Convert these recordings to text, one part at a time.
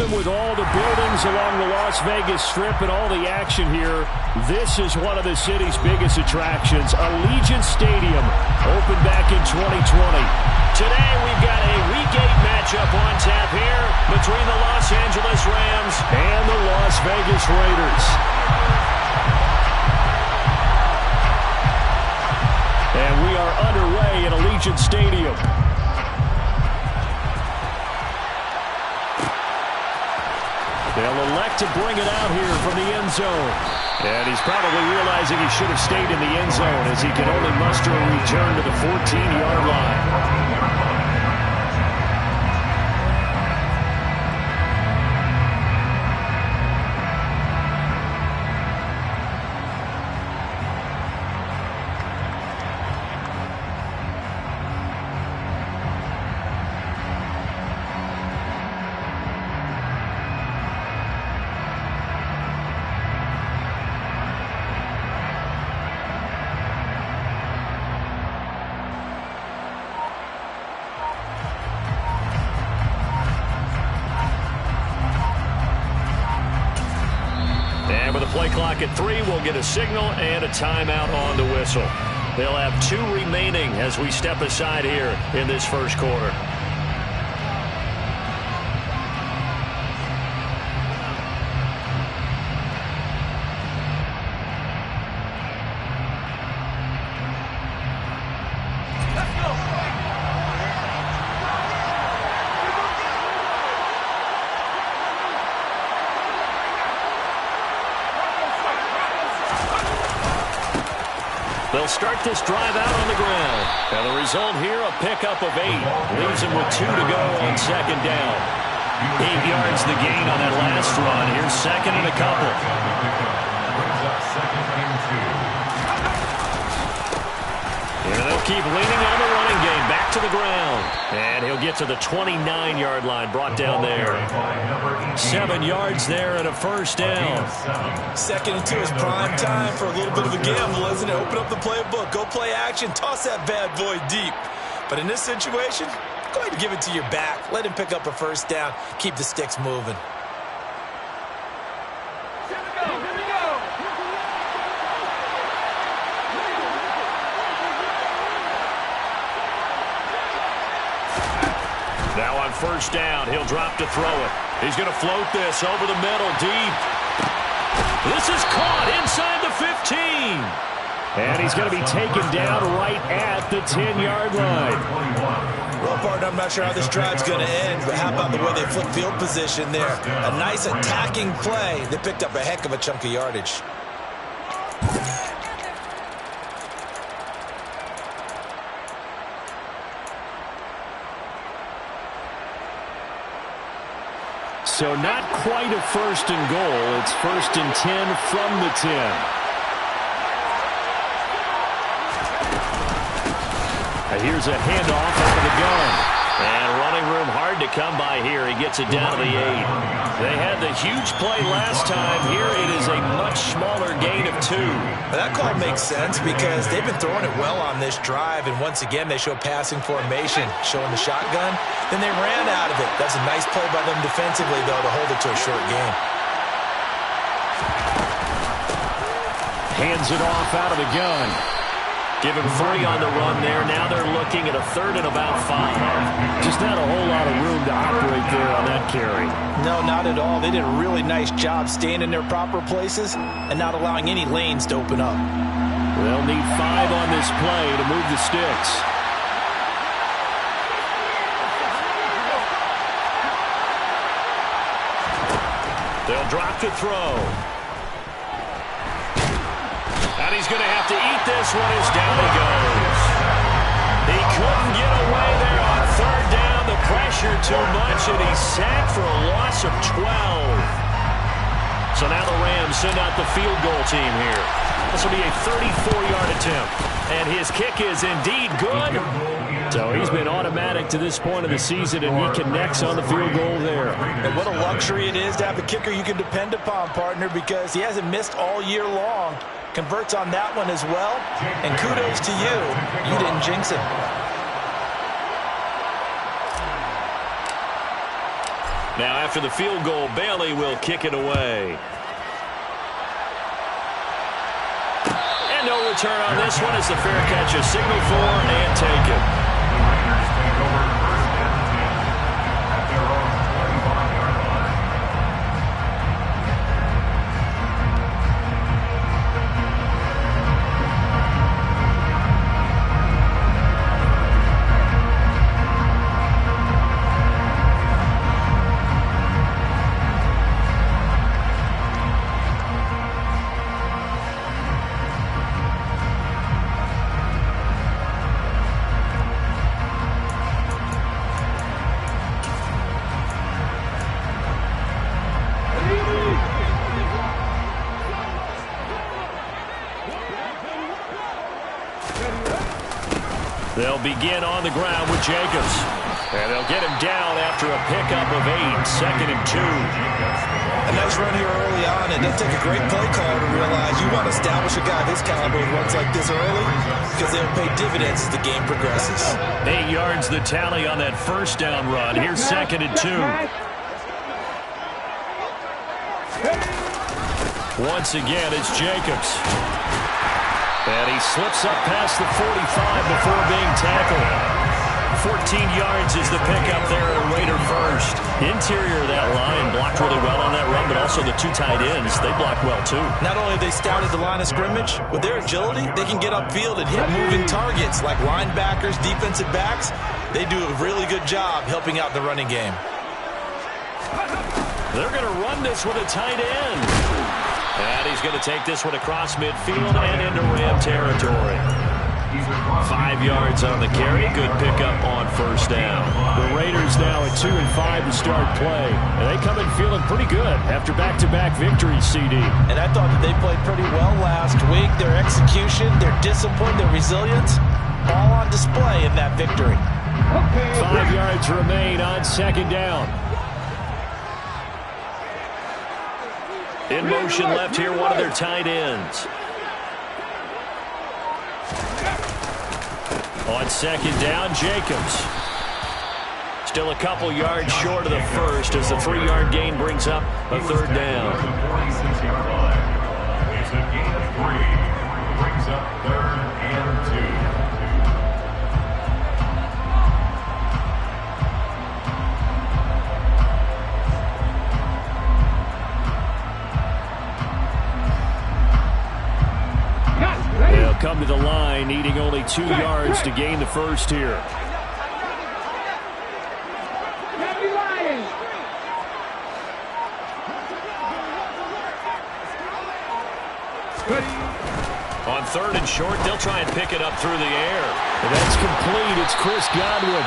Even with all the buildings along the Las Vegas Strip and all the action here, this is one of the city's biggest attractions. Allegiant Stadium opened back in 2020. Today we've got a Week 8 matchup on tap here between the Los Angeles Rams and the Las Vegas Raiders. And we are underway at Allegiant Stadium. They'll elect to bring it out here from the end zone. And he's probably realizing he should have stayed in the end zone as he can only muster a return to the 14-yard line. Play clock at 3. We'll get a signal and a timeout on the whistle. They'll have 2 remaining as we step aside here in this first quarter. They'll start this drive out on the ground. And the result here, a pickup of 8. Leaves them with 2 to go on second down. 8 yards the gain on that last run. Here's second and a couple. And they'll keep leaning on the running game. Back to the ground. And he'll get to the 29-yard line. Brought down there. 7 yards there and a first down. Second and 2 is prime time for a little bit of a gamble, isn't it? Open up the playbook. Go play action. Toss that bad boy deep. But in this situation, go ahead and give it to your back. Let him pick up a first down. Keep the sticks moving. Now on first down, he'll drop to throw it. He's going to float this over the middle, deep. This is caught inside the 15. And he's going to be taken down right at the 10-yard line. Well, partner, I'm not sure how this drive's going to end, but how about the way they flip field position there? A nice attacking play. They picked up a heck of a chunk of yardage. So not quite a first and goal. It's first and 10 from the 10. And here's a handoff out of the gun. And running room hard to come by here. He gets it down to the 8. They had the huge play last time. Here it is a much smaller gain of 2. That call makes sense because they've been throwing it well on this drive. And once again, they show passing formation, showing the shotgun. Then they ran out of it. That's a nice play by them defensively, though, to hold it to a short game. Hands it off out of the gun. Give him 3 on the run there. Now they're looking at a 3rd and about 5. Just not a whole lot of room to operate there on that carry. No, not at all. They did a really nice job staying in their proper places and not allowing any lanes to open up. They'll need 5 on this play to move the sticks. They'll drop to throw. And he's going to have to eat this one as down he goes. He couldn't get away there on 3rd down. The pressure too much, and he's sacked for a loss of 12. So now the Rams send out the field goal team here. This will be a 34-yard attempt. And his kick is indeed good. So he's been automatic to this point of the season, and he connects on the field goal there. And what a luxury it is to have a kicker you can depend upon, partner, because he hasn't missed all year long. Converts on that one as well. And kudos to you. You didn't jinx him. Now after the field goal, Bailey will kick it away. And no return on this one as the fair catch is signaled for and taken. They'll begin on the ground with Jacobs. And they'll get him down after a pickup of 8, 2nd and 2. A nice run here early on. It doesn't take a great play caller to realize you want to establish a guy this caliber with runs like this early because they'll pay dividends as the game progresses. 8 yards the tally on that first down run. Here's 2nd and 2. Once again, it's Jacobs. And he slips up past the 45 before being tackled. 14 yards is the pickup there at Raider first. Interior of that line blocked really well on that run, but also the 2 tight ends, they blocked well too. Not only have they scouted the line of scrimmage, with their agility, they can get upfield and hit moving targets like linebackers, defensive backs. They do a really good job helping out the running game. They're going to run this with a tight end. And he's going to take this one across midfield and into Ram territory. 5 yards on the carry. Good pickup on first down. The Raiders now at 2-5 to start play. And they come in feeling pretty good after back-to-back victories, CD. And I thought that they played pretty well last week. Their execution, their discipline, their resilience, all on display in that victory. 5 yards remain on second down. In motion left here, one of their tight ends. On second down, Jacobs. Still a couple yards short of the first as the 3-yard gain brings up a third down. It's a gain of 3. Brings up 3rd and 2. Come to the line, needing only 2 yards to gain the first here. On 3rd and short, they'll try and pick it up through the air. And that's complete. It's Chris Godwin.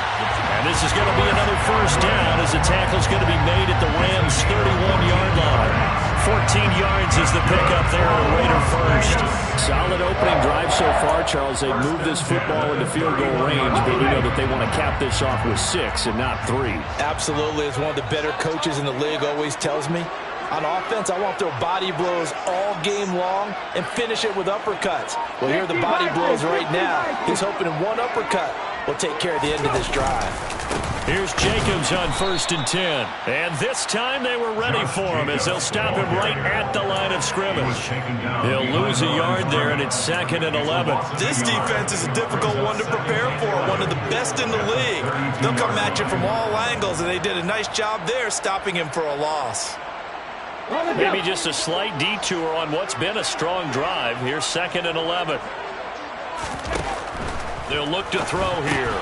And this is going to be another first down as the tackle's going to be made at the Rams' 31-yard line. 14 yards is the pickup there at Raider first. Solid opening drive so far, Charles. They've moved this football into field goal range, but we know that they want to cap this off with 6 and not 3. Absolutely. As one of the better coaches in the league always tells me, on offense, I want to throw body blows all game long and finish it with uppercuts. Well, here are the body blows right now. He's hoping in one uppercut will take care of the end of this drive. Here's Jacobs on 1st and 10. And this time they were ready for him as they'll stop him right at the line of scrimmage. He'll lose a yard there, and it's 2nd and 11. This defense is a difficult one to prepare for, one of the best in the league. They'll come at you from all angles, and they did a nice job there stopping him for a loss. Maybe just a slight detour on what's been a strong drive. Here's 2nd and 11. They'll look to throw here.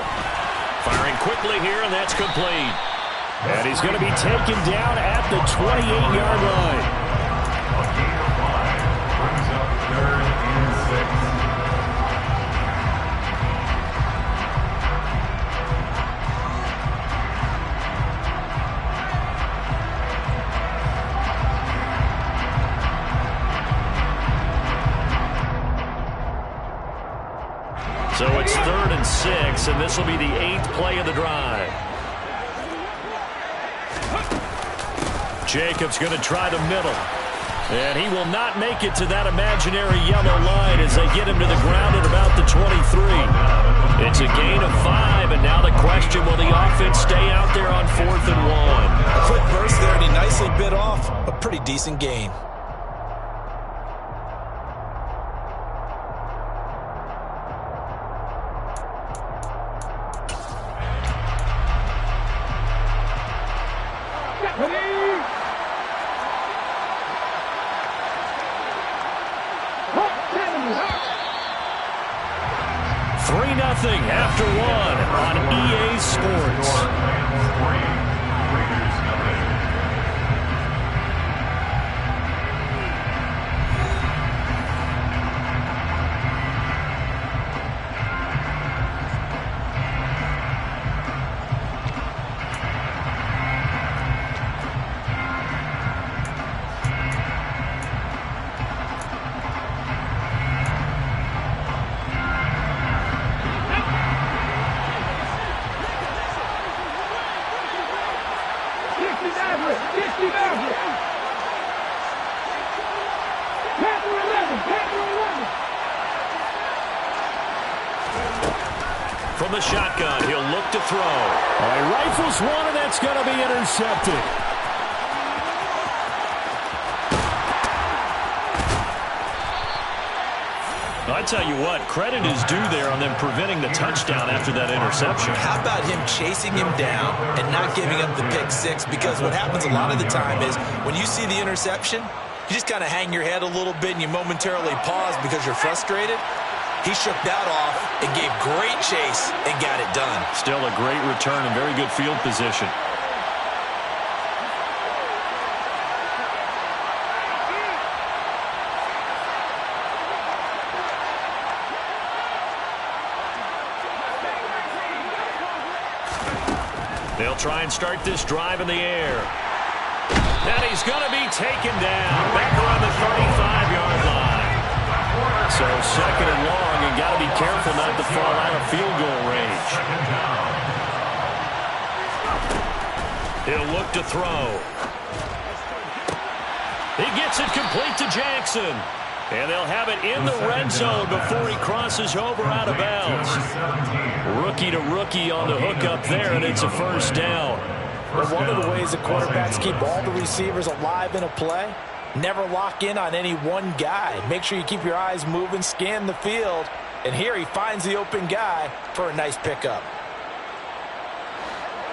Firing quickly here, and that's complete. And he's going to be taken down at the 28-yard line. A gain of 5 brings up 3rd and 6. So it's 3rd and 6, and this will be the 8th play of the drive. Jacobs going to try the middle. And he will not make it to that imaginary yellow line as they get him to the ground at about the 23. It's It's a gain of 5, and now the question, will the offense stay out there on 4th and 1? A quick burst there, and he nicely bit off a pretty decent gain. After 1 on EA Sports. From the shotgun, he'll look to throw. He rifles one, and that's going to be intercepted. I tell you what, credit is due there on them preventing the touchdown after that interception. How about him chasing him down and not giving up the pick six? Because what happens a lot of the time is when you see the interception, you just kind of hang your head a little bit and you momentarily pause because you're frustrated. He shook that off and gave great chase and got it done. Still a great return and very good field position. They'll try and start this drive in the air. And he's going to be taken down back around the 35-yard line. So 2nd and long, and got to be careful not to fall out of field goal range. He'll look to throw. He gets it complete to Jackson. And they'll have it in the red zone before he crosses over out of bounds. Rookie to rookie on the hookup there, and it's a first down. But one of the ways that quarterbacks keep all the receivers alive in a play, never lock in on any one guy. Make sure you keep your eyes moving, scan the field. And here he finds the open guy for a nice pickup.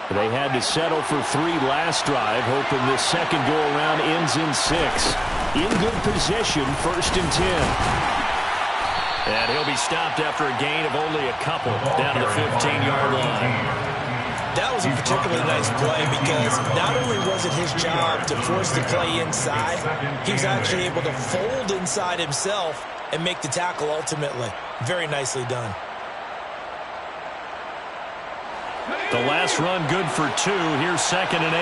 They had to settle for 3 last drive, hoping this second go-around ends in 6. In good position, 1st and 10. And he'll be stopped after a gain of only a couple down to the 15-yard line. That was a particularly nice play because not only was it his job to force the play inside, he was actually able to fold inside himself and make the tackle ultimately. Very nicely done. The last run good for 2. Here's 2nd and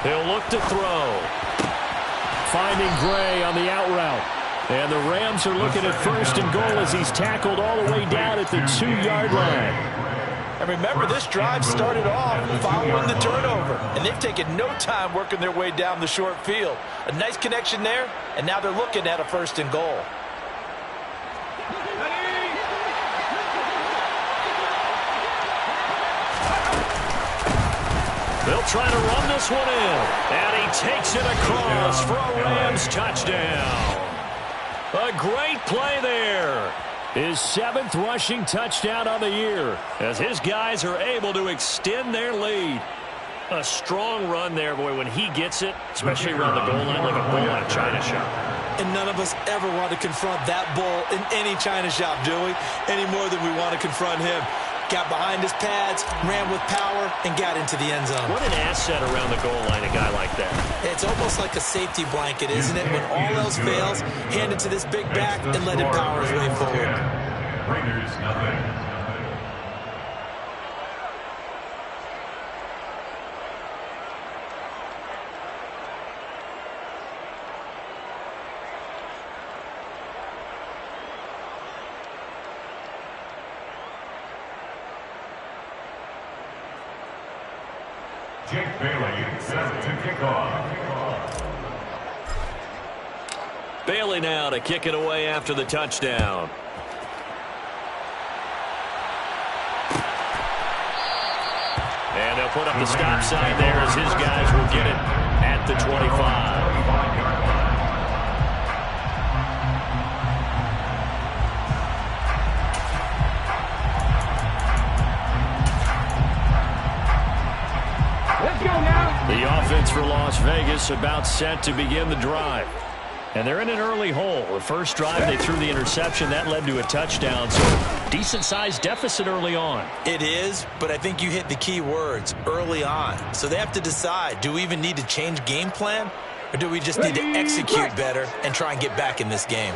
8. He'll look to throw. Finding Gray on the out route. And the Rams are looking at 1st and goal as he's tackled all the way down at the 2-yard line. And remember, this drive started off following the turnover. And they've taken no time working their way down the short field. A nice connection there, and now they're looking at a 1st and goal. They'll try to run this one in. And he takes it across for a Rams touchdown. A great play there. His 7th rushing touchdown on the year as his guys are able to extend their lead. A strong run there, boy, when he gets it, especially around the goal line like a bull out of China shop. And none of us ever want to confront that bull in any China shop, do we? Any more than we want to confront him. Got behind his pads, ran with power, and got into the end zone. What an asset around the goal line, a guy like that. It's almost like a safety blanket, isn't it? When all else fails, hand it to this big back and let him power his way forward. Raiders, nothing. Jake Bailey set to kick off. Bailey now to kick it away after the touchdown. And they'll put up the stop sign there as his guys will get it at the 25. The offense for Las Vegas about set to begin the drive. And they're in an early hole. The first drive, they threw the interception. That led to a touchdown. So decent-sized deficit early on. It is, but I think you hit the key words, early on. So they have to decide, do we even need to change game plan? Or do we just need to execute better and try and get back in this game?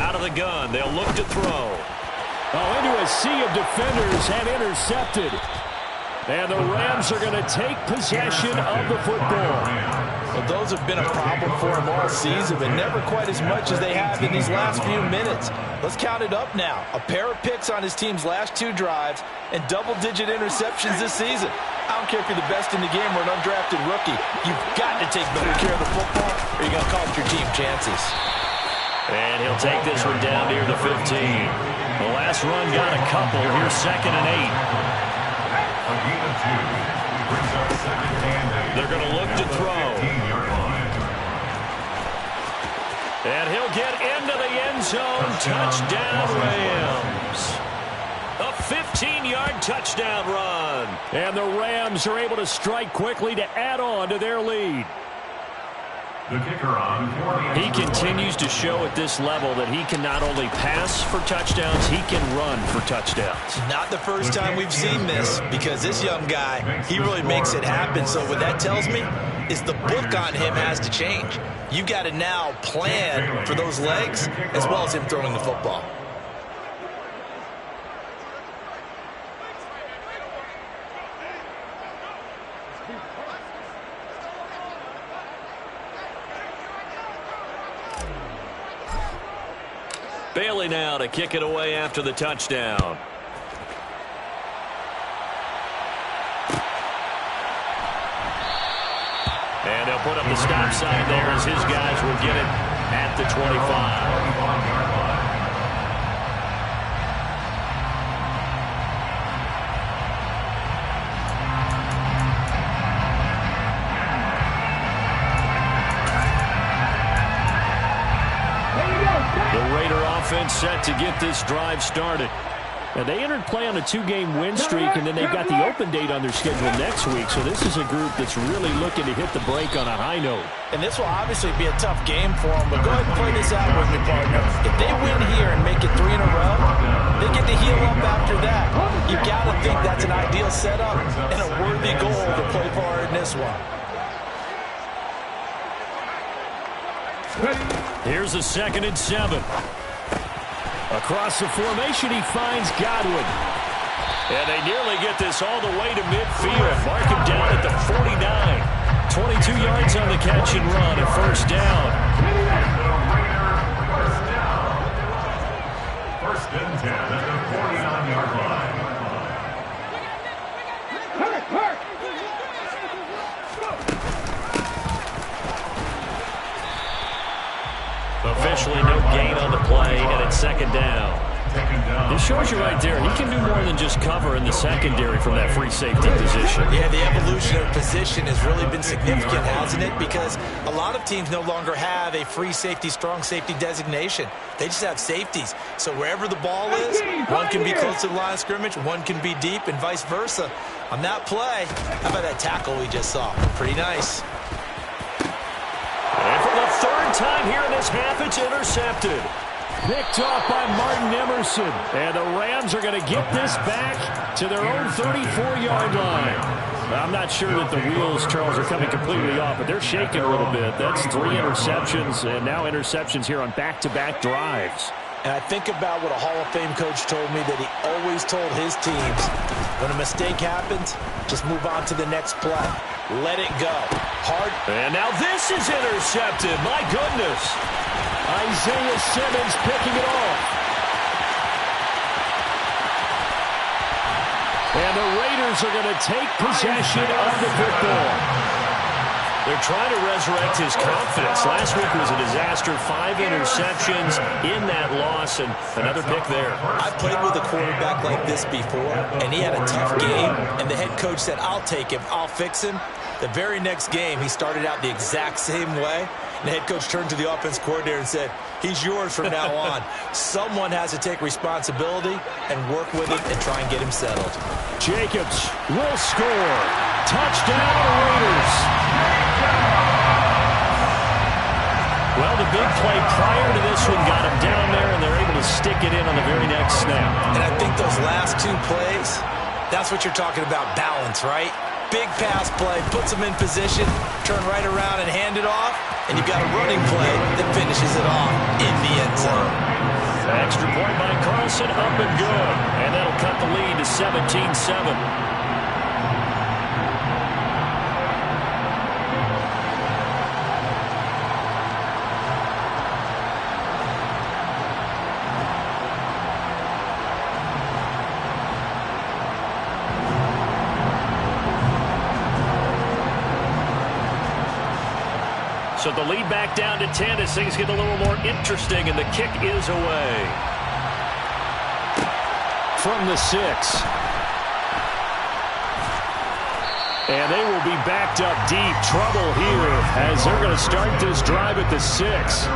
Out of the gun, they'll look to throw. Oh, into a sea of defenders and intercepted. And the Rams are going to take possession of the football. Well, those have been a problem for them all season, but never quite as much as they have in these last few minutes. Let's count it up now. A pair of picks on his team's last 2 drives and double-digit interceptions this season. I don't care if you're the best in the game or an undrafted rookie. You've got to take better care of the football or you're going to cost your team chances. And he'll take this one down near the 15. The last run got a couple. Here's 2nd and 8. They're going to look to throw. And he'll get into the end zone. Touchdown, Rams. A 15-yard touchdown run. And the Rams are able to strike quickly to add on to their lead. He continues to show at this level that he can not only pass for touchdowns, he can run for touchdowns. Not the first time we've seen this, because this young guy, he really makes it happen. So what that tells me is the book on him has to change. You got to now plan for those legs as well as him throwing the football. Bailey now to kick it away after the touchdown. And they'll put up the stop sign there as his guys will get it at the 25. Offense set to get this drive started. And they entered play on a 2-game win streak, and then they've got the open date on their schedule next week. So this is a group that's really looking to hit the break on a high note. And this will obviously be a tough game for them, but go ahead and play this out with me, partner. If they win here and make it 3 in a row, they get to heal up after that. You got to think that's an ideal setup and a worthy goal to play for in this one. Here's a 2nd and 7. Across the formation, he finds Godwin. And they nearly get this all the way to midfield. Mark him down at the 49. 22 yards on the catch and run at first down. First and 10 at the 49-yard line. Officially no gain on the play, and it's 2nd down. This shows you right there, he can do more than just cover in the secondary from that free safety position. Yeah, the evolution of position has really been significant, hasn't it? Because a lot of teams no longer have a free safety, strong safety designation. They just have safeties. So wherever the ball is, one can be close to the line of scrimmage, one can be deep, and vice versa. On that play, how about that tackle we just saw? Pretty nice. And for the 3rd time here in this half, it's intercepted. Picked off by Martin Emerson. And the Rams are going to get this back to their own 34-yard line. I'm not sure that the wheels, Charles, are coming completely off, but they're shaking a little bit. That's 3 interceptions, and now interceptions here on back-to-back drives. And I think about what a Hall of Fame coach told me that he always told his teams, when a mistake happens, just move on to the next play. Let it go. Hard. And now this is intercepted. My goodness. Isaiah Simmons picking it off. And the Raiders are going to take possession of the football. They're trying to resurrect his confidence. Last week was a disaster. 5 interceptions in that loss, and another pick there. I played with a quarterback like this before, and he had a tough game, and the head coach said, I'll take him, I'll fix him. The very next game, he started out the exact same way. And the head coach turned to the offense coordinator and said, he's yours from now on. Someone has to take responsibility and work with him and try and get him settled. Jacobs will score. Touchdown, Raiders. Well, the big play prior to this one got him down there, and they're able to stick it in on the very next snap. And I think those last 2 plays, that's what you're talking about, balance, right? Big pass play, puts them in position, turn right around and hand it off, and you've got a running play that finishes it off in the end zone. Extra point by Carlson, up and good. And that'll cut the lead to 17-7. So the lead back down to 10 as things get a little more interesting, and the kick is away. From the 6. And they will be backed up deep. Trouble here as they're going to start this drive at the 6.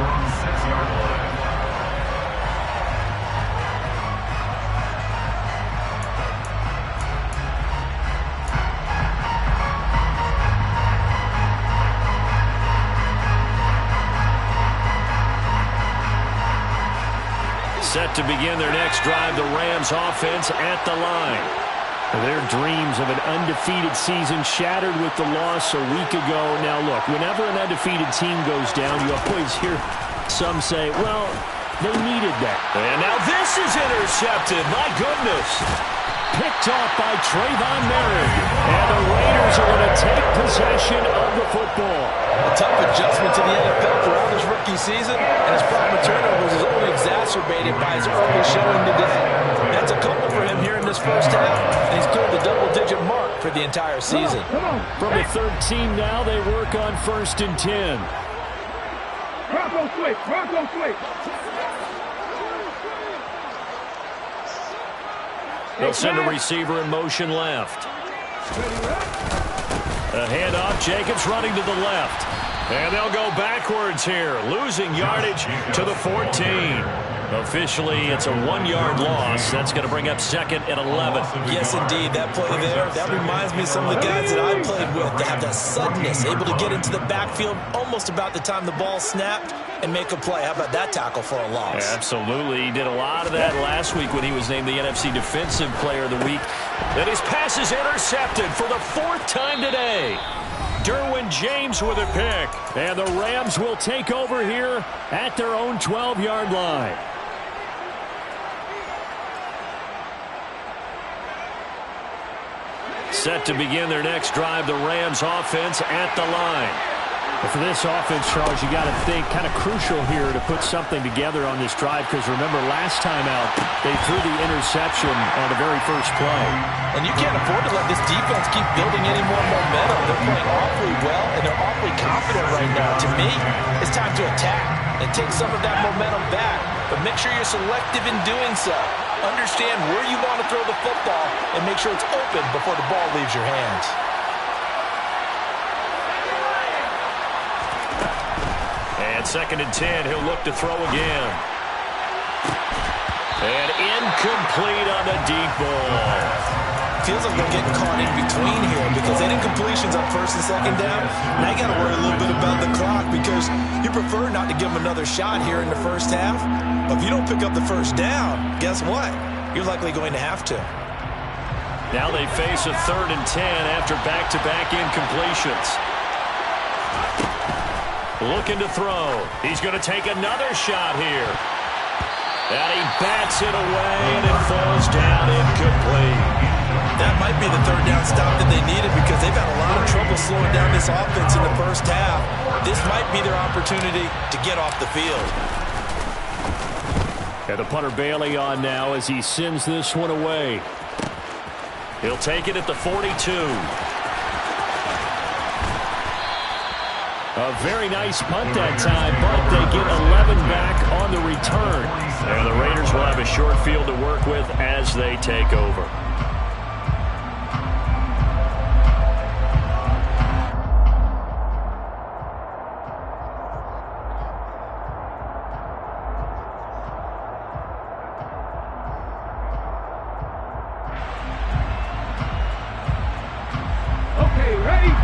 Set to begin their next drive, the Rams offense at the line. Their dreams of an undefeated season shattered with the loss a week ago. Now look, whenever an undefeated team goes down, you always hear some say, well, they needed that. And now this is intercepted. My goodness. Picked off by Trayvon Merritt. And the Raiders are going to take possession of the football. A tough adjustment to the NFL throughout his rookie season, and his problem with turnovers is only exacerbated by his early showing today. That's a couple for him here in this first half, and he's cleared the double-digit mark for the entire season. From the 13 now, they work on 1st and 10. Bronco switch, Bronco switch. They'll send a receiver in motion left. A handoff, Jacobs running to the left. And they'll go backwards here, losing yardage to the 14. Officially, it's a 1-yard loss. That's going to bring up 2nd and 11. Yes, indeed. That play there, that reminds me of some of the guys that I played with. They have that suddenness, able to get into the backfield almost about the time the ball snapped and make a play. How about that tackle for a loss? Absolutely. He did a lot of that last week when he was named the NFC Defensive Player of the Week. And his pass is intercepted for the 4th time today. Derwin James with a pick. And the Rams will take over here at their own 12-yard line. Set to begin their next drive, the Rams offense at the line. For this offense, Charles, you got to think kind of crucial here to put something together on this drive, because remember last time out they threw the interception on the very first play. And you can't afford to let this defense keep building any more momentum. They're playing awfully well, and they're awfully confident right now. To me, it's time to attack and take some of that momentum back. But make sure you're selective in doing so. Understand where you want to throw the football and make sure it's open before the ball leaves your hands. And 2nd and 10, he'll look to throw again. And incomplete on the deep ball. Feels like they're getting caught in between here because they didn't completions on 1st and 2nd down. Now you got to worry a little bit about the clock because you prefer not to give them another shot here in the first half. But if you don't pick up the first down, guess what? You're likely going to have to. Now they face a 3rd and 10 after back-to-back incompletions. Looking to throw. He's going to take another shot here. And he bats it away, and it falls down incomplete. That might be the 3rd down stop that they needed because they've had a lot of trouble slowing down this offense in the first half. This might be their opportunity to get off the field. And the punter Bailey on now as he sends this one away. He'll take it at the 42. A very nice punt that time, but they get 11 back on the return. And the Raiders will have a short field to work with as they take over. Okay, ready?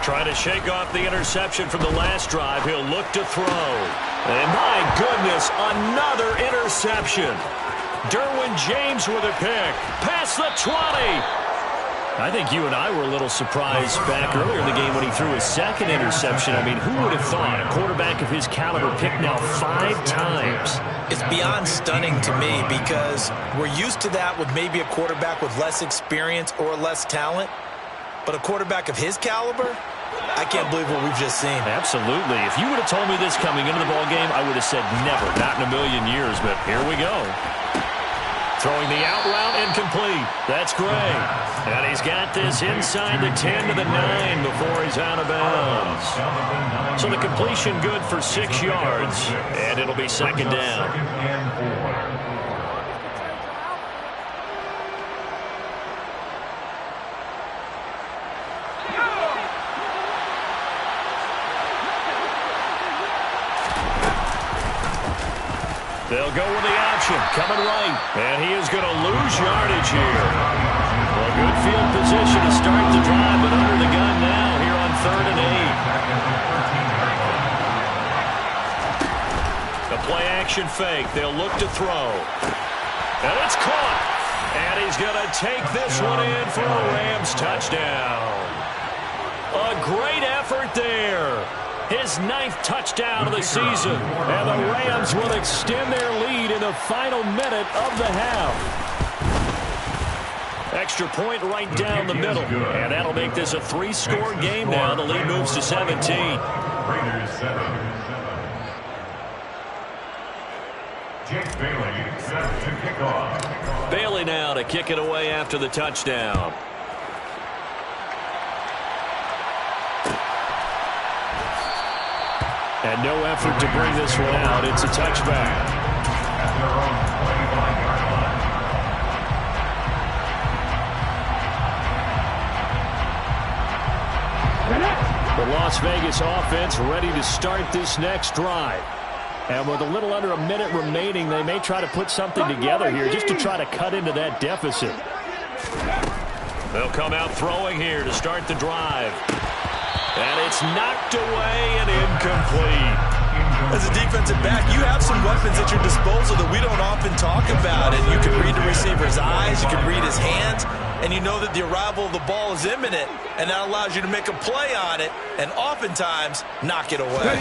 Trying to shake off the interception from the last drive. He'll look to throw. And my goodness, another interception. Derwin James with a pick. Past the 20. I think you and I were a little surprised back earlier in the game when he threw his second interception. I mean, who would have thought a quarterback of his caliber picked now 5 times? It's beyond stunning to me because we're used to that with maybe a quarterback with less experience or less talent. But a quarterback of his caliber, I can't believe what we've just seen. Absolutely. If you would have told me this coming into the ballgame, I would have said never, not in a million years. But here we go. Throwing the out route incomplete. That's Gray. And he's got this inside the 10 to the 9 before he's out of bounds. So the completion good for 6 yards. And it'll be second down. They'll go with the option, coming right. And he is going to lose yardage here. Well, good field position to start the drive, but under the gun now here on 3rd and 8. A play-action fake. They'll look to throw. And it's caught. And he's going to take this one in for a Rams touchdown. A great effort there. His 9th touchdown of the season. And the Rams will extend their lead in the final minute of the half. Extra point right down the middle. And that'll make this a 3-score game now. The lead moves to 17. Raiders 7. Jake Bailey set to kick off. Bailey now to kick it away after the touchdown. And no effort to bring this one out. It's a touchback. The Las Vegas offense ready to start this next drive. And with a little under a minute remaining, they may try to put something together here just to try to cut into that deficit. They'll come out throwing here to start the drive. And it's knocked away and incomplete. As a defensive back, you have some weapons at your disposal that we don't often talk about. And you can read the receiver's eyes, you can read his hands, and you know that the arrival of the ball is imminent. And that allows you to make a play on it and oftentimes knock it away.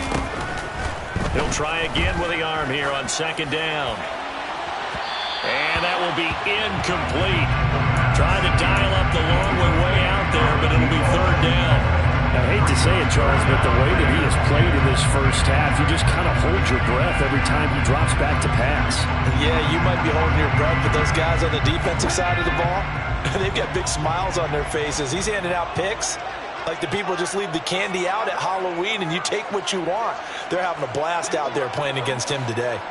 He'll try again with the arm here on 2nd down. And that will be incomplete. Trying to dial up the long way out there, but it'll be 3rd down. I hate to say it, Charles, but the way that he has played in this first half, you just kind of hold your breath every time he drops back to pass. Yeah, you might be holding your breath, but those guys on the defensive side of the ball, they've got big smiles on their faces. He's handing out picks like the people just leave the candy out at Halloween and you take what you want. They're having a blast out there playing against him today.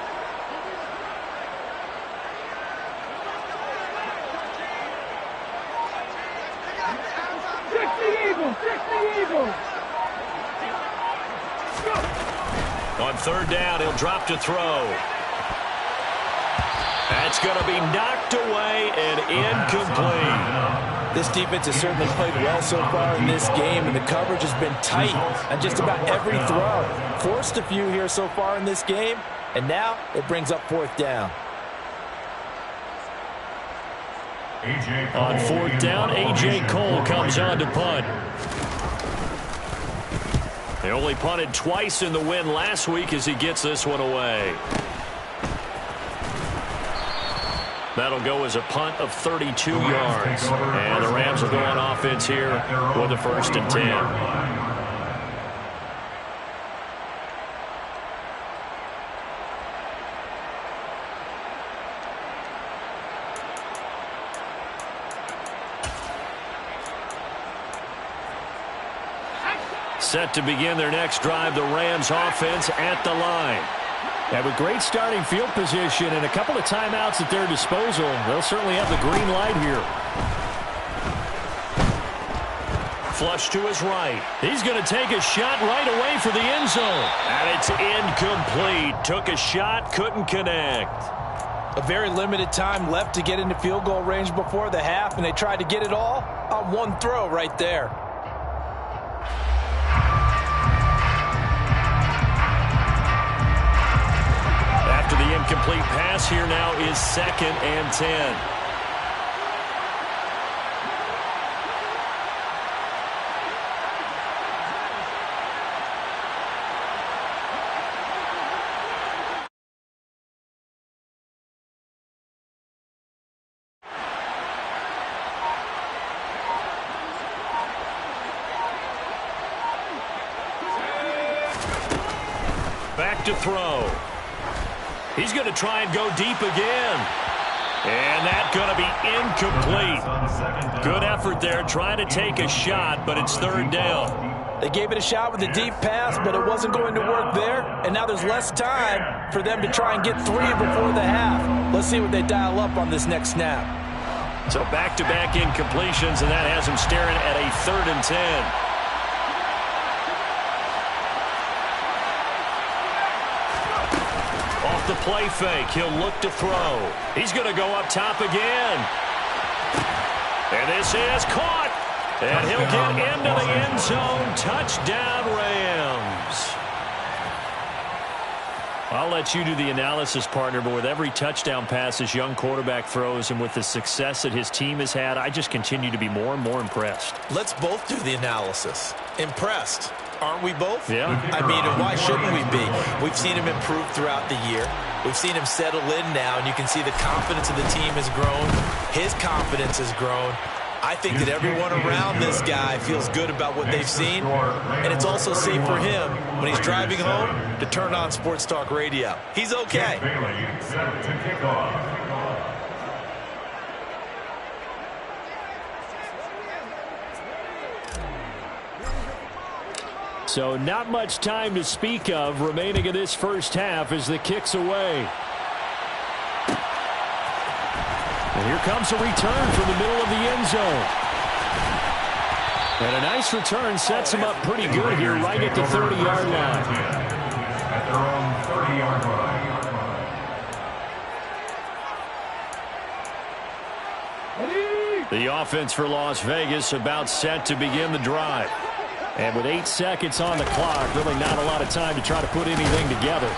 On 3rd down, he'll drop to throw. That's going to be knocked away and incomplete. This defense has certainly played well so far in this game, and the coverage has been tight on just about every throw. Forced a few here so far in this game, and now it brings up 4th down. On 4th down, A.J. Cole comes on to punt. They only punted twice in the win last week as he gets this one away. That'll go as a punt of 32 yards. And the Rams will go on offense here with a 1st and 10. set to begin their next drive, the Rams offense at the line. And with great starting field position and a couple of timeouts at their disposal, they'll certainly have the green light here. Flush to his right. He's going to take a shot right away for the end zone. And it's incomplete. Took a shot, couldn't connect. A very limited time left to get into field goal range before the half, and they tried to get it all on one throw right there. After the incomplete pass, here now is 2nd and 10. Back to throw. He's going to try and go deep again. And that's going to be incomplete. Good effort there trying to take a shot, but it's 3rd down. They gave it a shot with a deep pass, but it wasn't going to work there. And now there's less time for them to try and get 3 before the half. Let's see what they dial up on this next snap. So back-to-back incompletions, and that has them staring at a 3rd and 10. The play fake. He'll look to throw. He's going to go up top again. And this is caught. And he'll get into the end zone. Touchdown, Rams. I'll let you do the analysis, partner, but with every touchdown pass this young quarterback throws and with the success that his team has had, I just continue to be more and more impressed. Let's both do the analysis. Impressed. Aren't we both? Yeah. I mean, why shouldn't we be? We've seen him improve throughout the year. We've seen him settle in now, and you can see the confidence of the team has grown. His confidence has grown. I think that everyone around this guy feels good about what they've seen, and it's also safe for him when he's driving home to turn on Sports Talk Radio. He's okay. So not much time to speak of remaining in this first half as the kick's away. And here comes a return from the middle of the end zone. And a nice return sets him up pretty good here right at the 30-yard line. At their own 30-yard line. The offense for Las Vegas about set to begin the drive. And with 8 seconds on the clock, really not a lot of time to try to put anything together.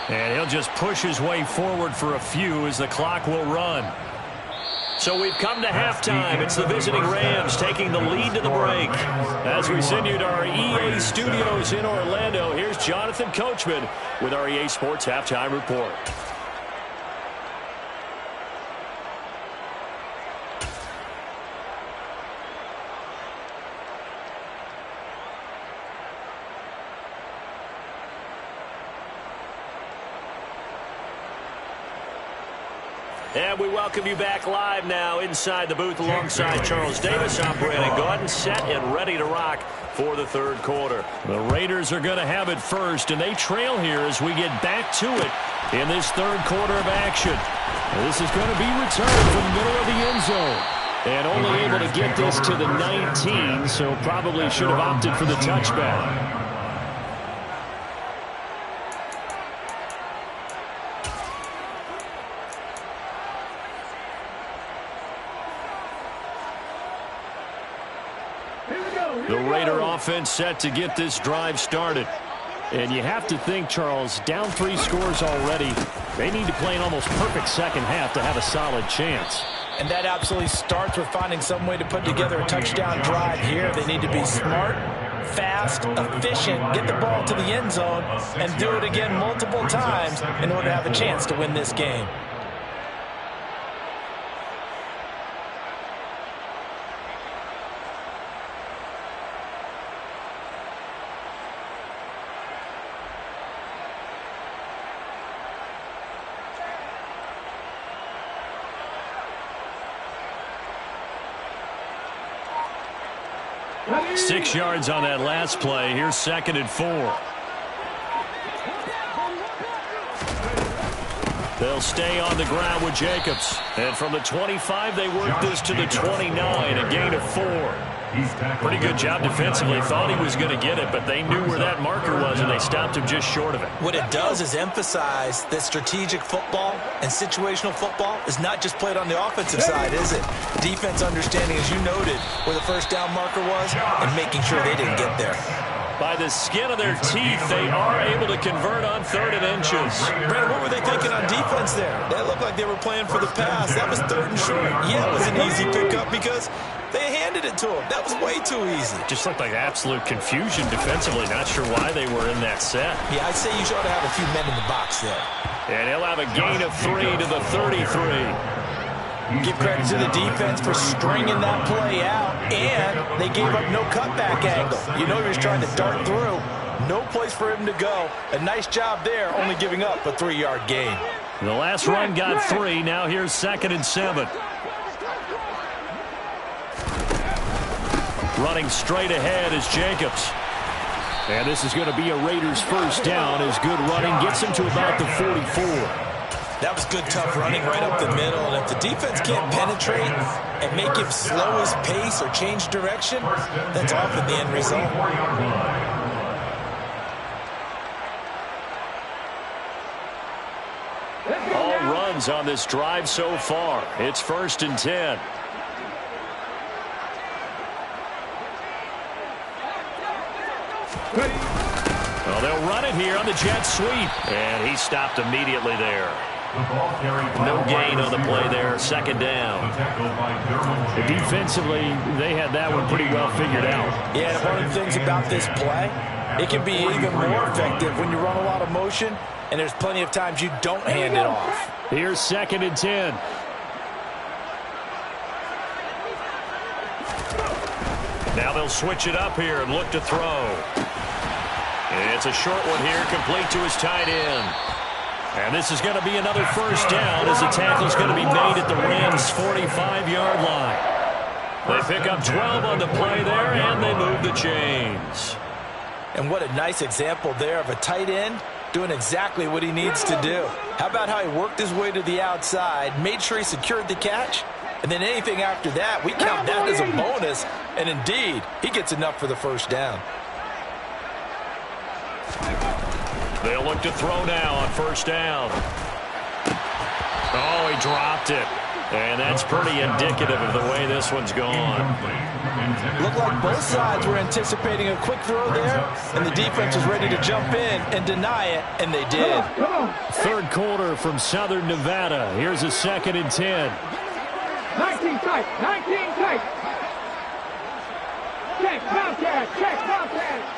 And he'll just push his way forward for a few as the clock will run. So we've come to halftime. It's the visiting Rams taking the lead to the break. As we send you to our EA studios in Orlando, here's Jonathan Coachman with our EA Sports Halftime Report. And we welcome you back live now inside the booth alongside Charles Davis. I'm Brandon Gaudin, set and ready to rock for the 3rd quarter. The Raiders are going to have it first, and they trail here as we get back to it in this 3rd quarter of action. This is going to be returned from the middle of the end zone. And only able to get this to the 19, so probably should have opted for the touchback. The Raider offense set to get this drive started. And you have to think, Charles, down 3 scores already. They need to play an almost perfect second half to have a solid chance. And that absolutely starts with finding some way to put together a touchdown drive here. They need to be smart, fast, efficient, get the ball to the end zone, and do it again multiple times in order to have a chance to win this game. 6 yards on that last play. Here's 2nd and 4. They'll stay on the ground with Jacobs. And from the 25, they work this to the 29, a gain of 4. Pretty good job defensively. Thought he was going to get it, but they knew where that marker was, and they stopped him just short of it. What it does is emphasize that strategic football and situational football is not just played on the offensive side, is it? Defense understanding, as you noted, where the first down marker was and making sure they didn't get there. By the skin of their teeth, they are able to convert on 3rd and inches. Brandon, what were they thinking on defense there? They looked like they were playing for the pass. That was 3rd and short. Yeah, it was an easy pickup because they handed it to them. That was way too easy. Just looked like absolute confusion defensively. Not sure why they were in that set. Yeah, I'd say you should have a few men in the box there. And he'll have a gain of 3 to the 33. Give credit to the defense for stringing that play out, and they gave up no cutback angle. You know he was trying to dart through. No place for him to go. A nice job there, only giving up a 3-yard gain. The last run got 3. Now here's 2nd and 7. Running straight ahead is Jacobs. And this is going to be a Raiders first down as good running gets him to about the 44. That was good, tough running right up the middle. And if the defense can't penetrate and make him slow his pace or change direction, that's often the end result. All runs on this drive so far. It's 1st and 10. Well, they'll run it here on the jet sweep. And he stopped immediately there. No gain on the play there. 2nd down. Defensively, they had that one pretty well figured out. Yeah, and one of the things about this play, it can be even more effective when you run a lot of motion, and there's plenty of times you don't hand it off. Here's 2nd and 10. Now they'll switch it up here and look to throw. It's a short one here, complete to his tight end. And this is going to be another first down as the tackle's going to be made at the Rams' 45-yard line. They pick up 12 on the play there, and they move the chains. And what a nice example there of a tight end doing exactly what he needs to do. How about how he worked his way to the outside, made sure he secured the catch, and then anything after that, we count that as a bonus. And indeed, he gets enough for the first down. They'll look to throw now on 1st down. Oh, he dropped it. And that's pretty indicative of the way this one's gone. Looked like both sides were anticipating a quick throw there, and the defense was ready to jump in and deny it, and they did. 3rd quarter from Southern Nevada. Here's a 2nd and 10. 19 tight, 19 tight. Check, Bobcat, check, Bobcat.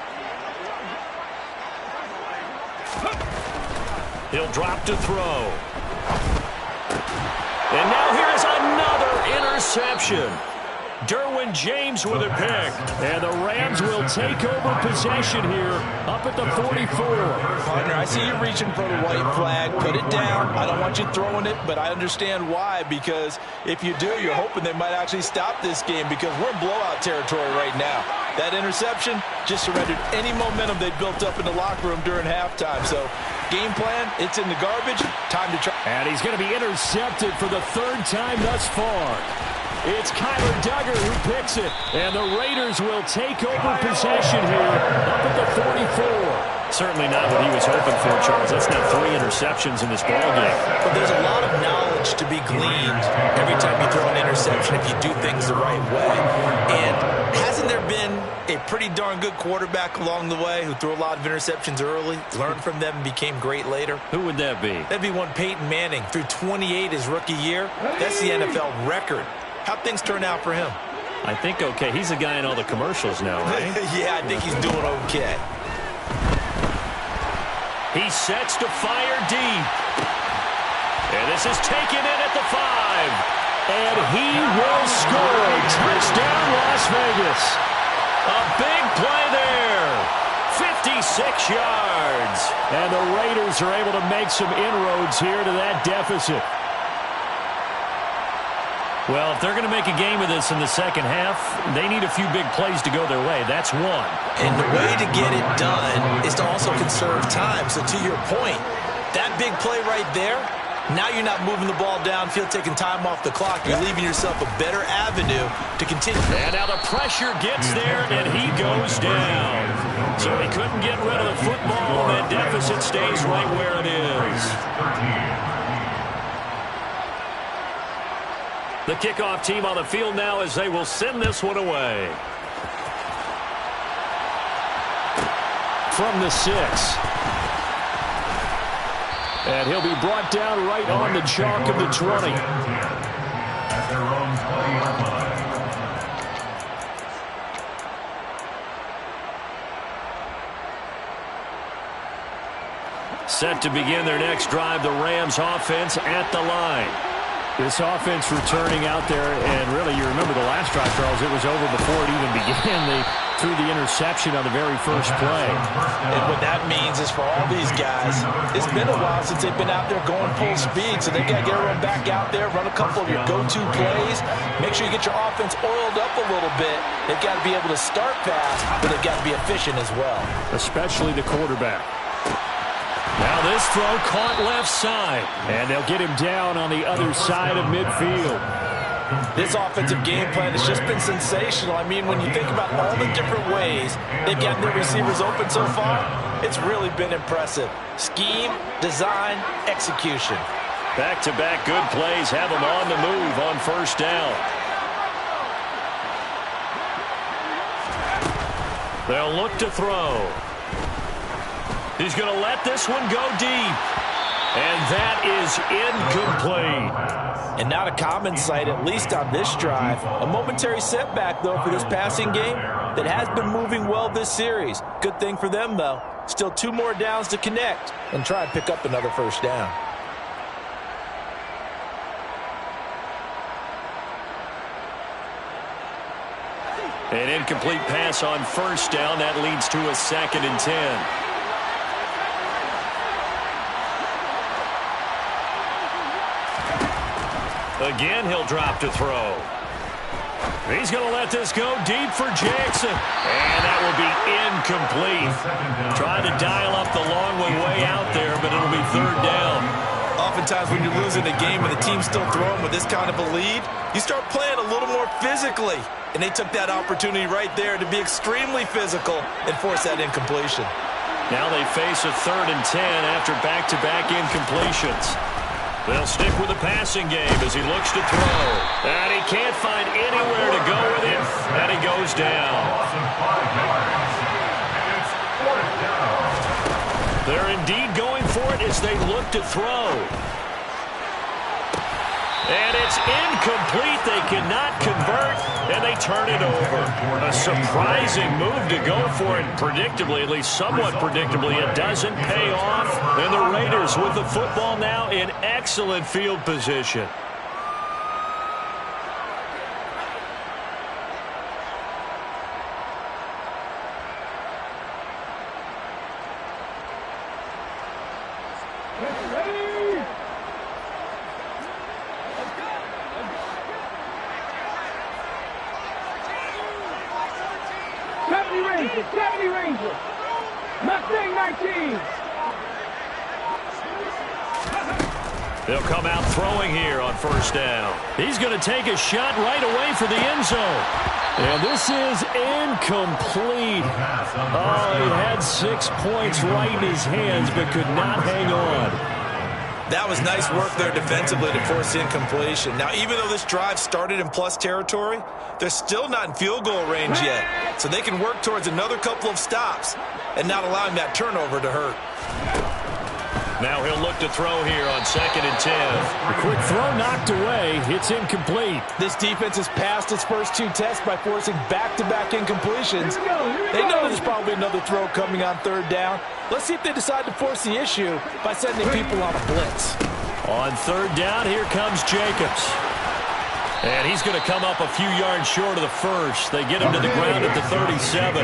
He'll drop to throw. And now here's another interception. Derwin James with a pick. And the Rams will take over possession here up at the 44. Partner, I see you reaching for the white flag. Put it down. I don't want you throwing it, but I understand why. Because if you do, you're hoping they might actually stop this game because we're in blowout territory right now. That interception just surrendered any momentum they built up in the locker room during halftime. So game plan, it's in the garbage. Time to try. And he's going to be intercepted for the 3rd time thus far. It's Kyler Duggar who picks it. And the Raiders will take over possession here up at the 44. Certainly not what he was hoping for, Charles. That's now 3 interceptions in this ballgame. But there's a lot of knowledge to be gleaned every time you throw an interception if you do things the right way. And hasn't there been a pretty darn good quarterback along the way who threw a lot of interceptions early, learned from them, and became great later? Who would that be? That'd be one Peyton Manning. Threw 28 his rookie year. That's the NFL record. How'd things turn out for him? I think okay. He's a guy in all the commercials now, right? Yeah, I think he's doing okay. He sets to fire deep. And this is taken in at the 5. And he will score. Touchdown, Las Vegas. A big play there. 56 yards. And the Raiders are able to make some inroads here to that deficit. Well, if they're going to make a game of this in the second half, they need a few big plays to go their way. That's one. And the way to get it done is to also conserve time. So to your point, that big play right there, now you're not moving the ball downfield, taking time off the clock. You're leaving yourself a better avenue to continue. And now the pressure gets there, and he goes down. So he couldn't get rid of the football, and that deficit stays right where it is. The kickoff team on the field now as they will send this one away. From the 6. And he'll be brought down right on the chalk of the 20. At their own 20-yard line. Set to begin their next drive, the Rams offense at the line. This offense returning out there, and really, you remember the last drive, Charles, it was over before it even began. They threw the interception on the very first play. And what that means is for all these guys, it's been a while since they've been out there going full speed, so they've got to get everyone back out there, run a couple of your go-to plays, make sure you get your offense oiled up a little bit. They've got to be able to start fast, but they've got to be efficient as well. Especially the quarterback. Now this throw caught left side, and they'll get him down on the other side of midfield. This offensive game plan has just been sensational. I mean, when you think about all the different ways they've gotten their receivers open so far, it's really been impressive. Scheme, design, execution. Back-to-back good plays have them on the move on first down. They'll look to throw. He's going to let this one go deep. And that is incomplete. And not a common sight, at least on this drive. A momentary setback, though, for this passing game that has been moving well this series. Good thing for them, though. Still 2 more downs to connect and try and pick up another first down. An incomplete pass on first down. That leads to a 2nd and 10. Again, he'll drop to throw. He's going to let this go deep for Jackson. And that will be incomplete. Trying to dial up the long one way out there, but it'll be 3rd down. Oftentimes when you're losing a game and the team's still throwing with this kind of a lead, you start playing a little more physically. And they took that opportunity right there to be extremely physical and force that incompletion. Now they face a 3rd and 10 after back-to-back incompletions. They'll stick with the passing game as he looks to throw. And he can't find anywhere to go with it. And he goes down. They're indeed going for it as they look to throw. And it's incomplete. They cannot convert, and they turn it over. A surprising move to go for it. Predictably, at least somewhat predictably, it doesn't pay off. And the Raiders with the football now in excellent field position. They'll come out throwing here on first down. He's going to take a shot right away for the end zone. And this is incomplete. Oh, he had 6 points right in his hands, but could not hang on. That was nice work there defensively to force incompletion. Now, even though this drive started in plus territory, they're still not in field goal range yet. So they can work towards another couple of stops and not allowing that turnover to hurt. Now he'll look to throw here on 2nd and 10. The quick throw knocked away. It's incomplete. This defense has passed its first 2 tests by forcing back-to-back incompletions. They know there's probably another throw coming on 3rd down. Let's see if they decide to force the issue by sending people on a blitz. On 3rd down, here comes Jacobs. And he's going to come up a few yards short of the first. They get him to the ground at the 37.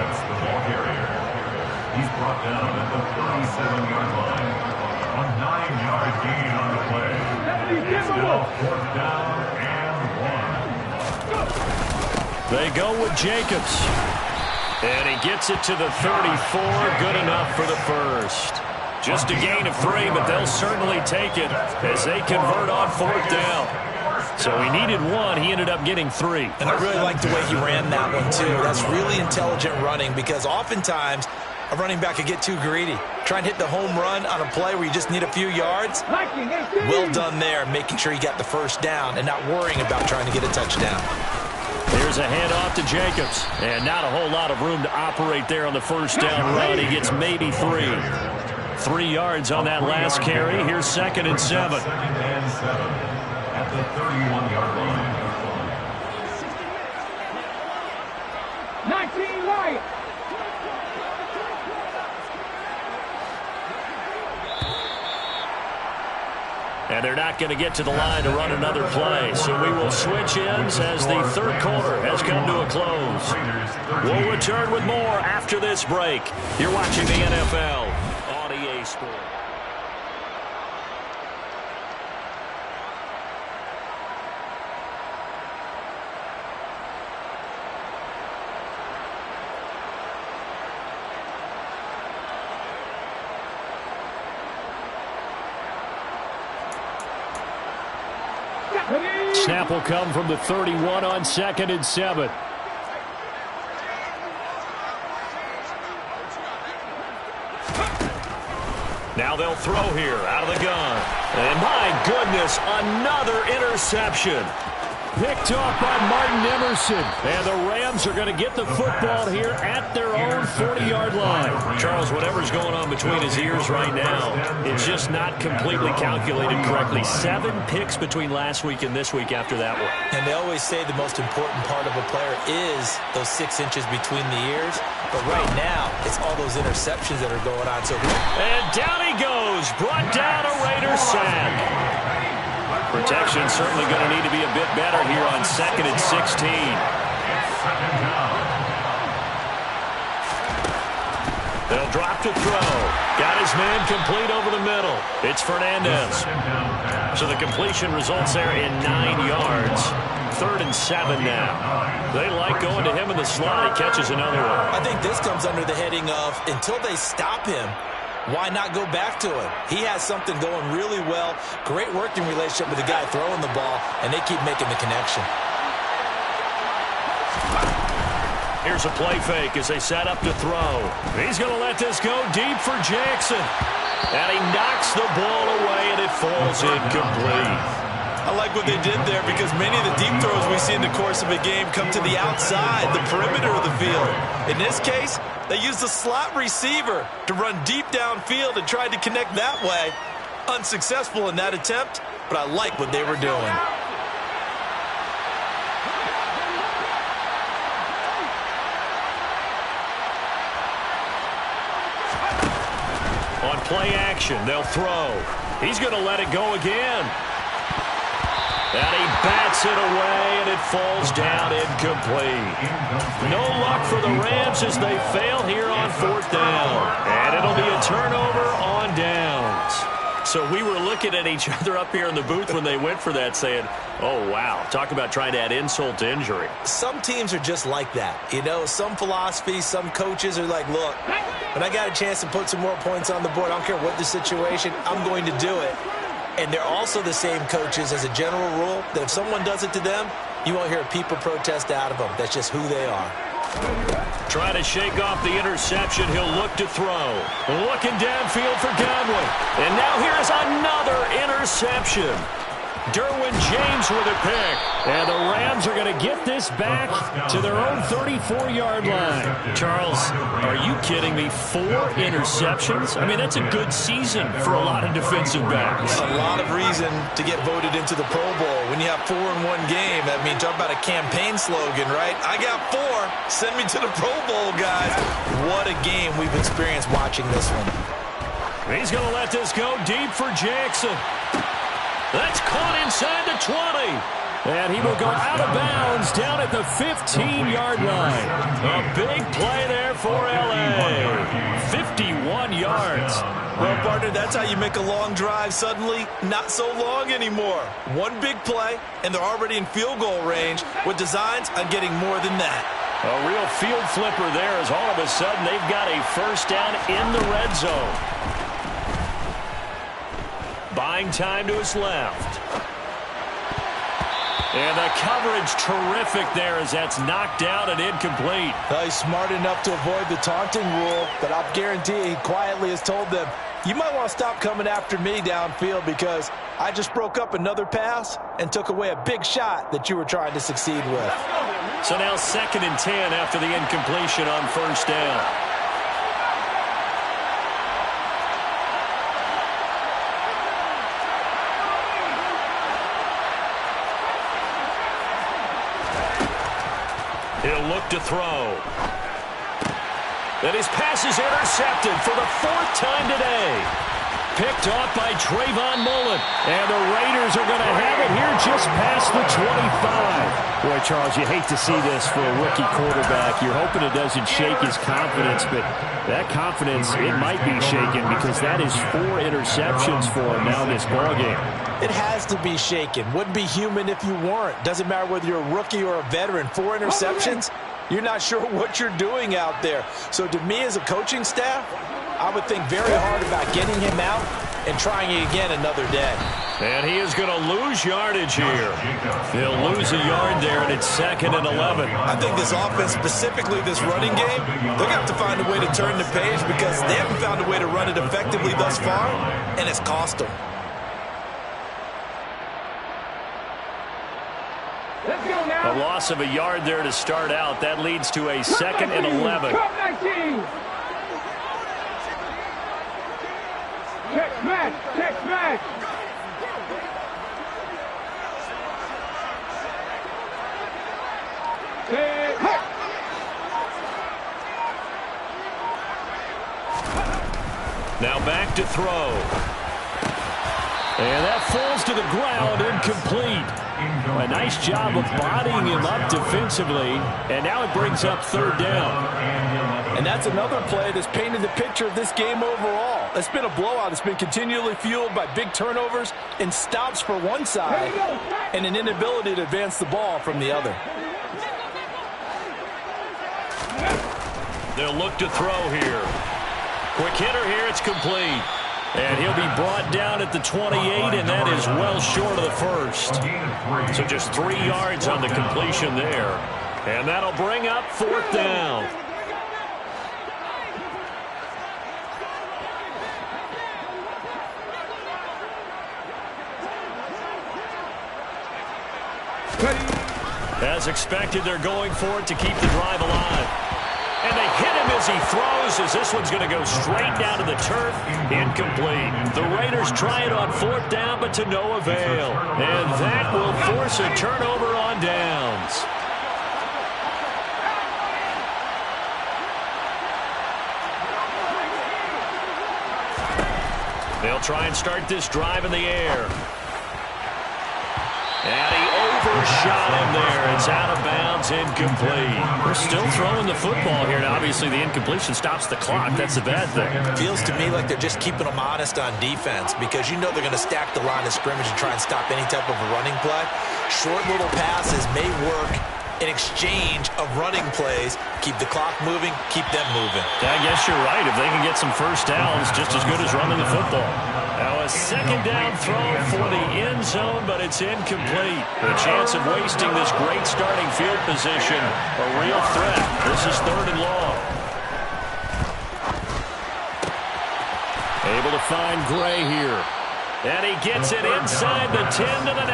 He's brought down at the 37-yard line. A 9-yard gain on the play. And it's now 4th down and 1. They go with Jacobs. And he gets it to the 34. Good enough for the first. Just a gain of 3, but they'll certainly take it as they convert on 4th down. So he needed 1. He ended up getting 3. And I really like the way he ran that one, too. That's really intelligent running because oftentimes a running back could get too greedy. Try and hit the home run on a play where you just need a few yards. Well done there, making sure he got the first down and not worrying about trying to get a touchdown. Here's a handoff to Jacobs. And not a whole lot of room to operate there on the first down run. He gets maybe 3. 3 yards on that last carry. Here's 2nd and 7. At the 31-yard line. 19 right. And they're not going to get to the line to run another play. So we will switch ends as the third quarter has come to a close. We'll return with more after this break. You're watching the NFL on EA Sports. Snap will come from the 31 on 2nd and 7. Now they'll throw here out of the gun. And my goodness, another interception. Picked off by Martin Emerson. And the Rams are going to get the football here at their own 40-yard line. Charles, whatever's going on between his ears right now, it's just not completely calculated correctly. 7 picks between last week and this week after that one. And they always say the most important part of a player is those 6 inches between the ears. But right now, it's all those interceptions that are going on. And down he goes. Brought down a Raider sack. Protection certainly going to need to be a bit better here on 2nd and 16. They'll drop to throw. Got his man complete over the middle. It's Fernandez. So the completion results there in 9 yards. 3rd and 7 now. They like going to him in the slot. He catches another one. I think this comes under the heading of until they stop him, why not go back to him? He has something going really well. Great working relationship with the guy throwing the ball, and they keep making the connection. Here's a play fake as they set up to throw. He's going to let this go deep for Jackson. And he knocks the ball away, and it falls incomplete. I like what they did there because many of the deep throws we see in the course of a game come to the outside, the perimeter of the field. In this case, they used the slot receiver to run deep downfield and tried to connect that way. Unsuccessful in that attempt, but I like what they were doing. On play action, they'll throw. He's going to let it go again. And he bats it away, and it falls down incomplete. No luck for the Rams as they fail here on 4th down. And it'll be a turnover on downs. So we were looking at each other up here in the booth when they went for that saying, oh, wow, talk about trying to add insult to injury. Some teams are just like that. You know, some philosophies, some coaches are like, look, when I got a chance to put some more points on the board, I don't care what the situation, I'm going to do it. And they're also the same coaches as a general rule that if someone does it to them, you won't hear a peep or protest out of them. That's just who they are. Trying to shake off the interception. He'll look to throw. Looking downfield for Godwin. And now here's another interception. Derwin James with a pick. And the Rams are going to get this back to their own 34-yard line. Charles, are you kidding me? 4 interceptions? I mean, that's a good season for a lot of defensive backs. A lot of reason to get voted into the Pro Bowl. When you have 4 in one game, I mean, talk about a campaign slogan, right? I got 4. Send me to the Pro Bowl, guys. What a game we've experienced watching this one. He's going to let this go deep for Jackson. That's caught inside the 20. And he will go out of bounds down at the 15-yard line. A big play there for L.A. 51 yards. Well, partner, that's how you make a long drive suddenly not so long anymore. One big play, and they're already in field goal range with designs on getting more than that. A real field flipper there as all of a sudden they've got a first down in the red zone. Buying time to his left. And the coverage terrific there as that's knocked out and incomplete. Well, he's smart enough to avoid the taunting rule, but I'll guarantee he quietly has told them, you might want to stop coming after me downfield because I just broke up another pass and took away a big shot that you were trying to succeed with. So now 2nd and 10 after the incompletion on first down. He'll look to throw. Then his pass is intercepted for the 4th time today. Picked off by Trayvon Mullen. And the Raiders are going to have it here just past the 25. Boy, Charles, you hate to see this for a rookie quarterback. You're hoping it doesn't shake his confidence, but that confidence, it might be shaken because that is 4 interceptions for him now in this ballgame. It has to be shaken. Wouldn't be human if you weren't. Doesn't matter whether you're a rookie or a veteran. 4 interceptions, you're not sure what you're doing out there. So to me as a coaching staff, I would think very hard about getting him out and trying it again another day. And he is going to lose yardage here. He'll lose a yard there, and it's 2nd and 11. I think this offense, specifically this running game, they're going to have to find a way to turn the page because they haven't found a way to run it effectively thus far, and it's cost them. A loss of a yard there to start out. That leads to a 2nd and 11. Check match, check match. Now back to throw. And that falls to the ground, incomplete. A nice job of bodying him up defensively, and now it brings up 3rd down. And that's another play that's painted the picture of this game overall. It's been a blowout. It's been continually fueled by big turnovers and stops for one side and an inability to advance the ball from the other. They'll look to throw here. Quick hitter here, it's complete. And he'll be brought down at the 28, and that is well short of the first. So just 3 yards on the completion there. And that'll bring up 4th down. As expected, they're going for it to keep the drive alive. And they hit him as he throws, as this one's going to go straight down to the turf. Incomplete. The Raiders try it on 4th down, but to no avail. And that will force a turnover on downs. They'll try and start this drive in the air. And he overshot him there. It's out of bounds, incomplete. We're still throwing the football here. Now, obviously, the incompletion stops the clock. That's the bad thing. Feels to me like they're just keeping them honest on defense because you know they're going to stack the line of scrimmage and try and stop any type of a running play. Short little passes may work in exchange of running plays. Keep the clock moving, keep them moving. I guess you're right. If they can get some first downs, just as good as running the football. Now a 2nd down throw for the end zone, but it's incomplete. The chance of wasting this great starting field position, a real threat. This is 3rd and long. Able to find Gray here. And he gets it inside the 10 to the 9.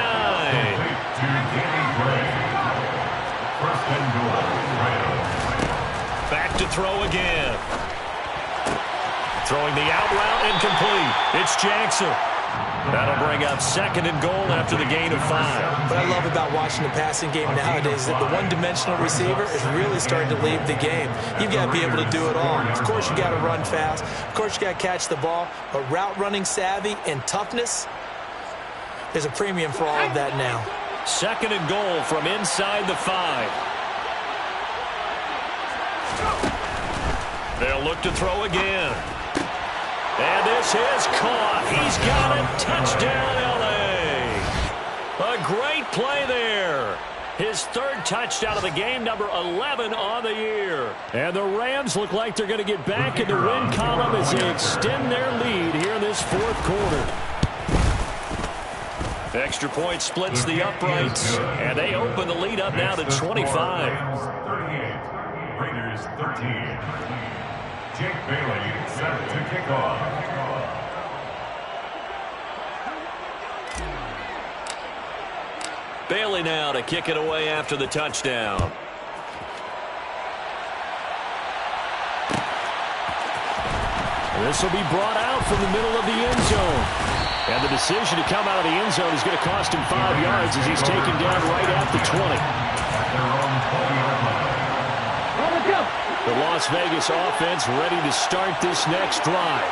Back to throw again. Throwing the out route, incomplete. It's Jackson. That'll bring up 2nd and goal after the gain of 5. What I love about watching the passing game nowadays is that the one-dimensional receiver is really starting to leave the game. You've got to be able to do it all. Of course, you got to run fast. Of course, you got to catch the ball. But route running savvy and toughness, there's a premium for all of that now. 2nd and goal from inside the 5. They'll look to throw again. And this is caught. He's got it. Touchdown, L.A. A great play there. His third touchdown of the game, number 11 on the year. And the Rams look like they're going to get back in the win column as they extend their lead here in this fourth quarter. Extra point splits the uprights, and they open the lead up now to 25. 38, Raiders 13. Jake Bailey set to kick off. Bailey now to kick it away after the touchdown. This will be brought out from the middle of the end zone. And the decision to come out of the end zone is going to cost him 5 yards as he's taken down right at the 20. The Las Vegas offense ready to start this next drive.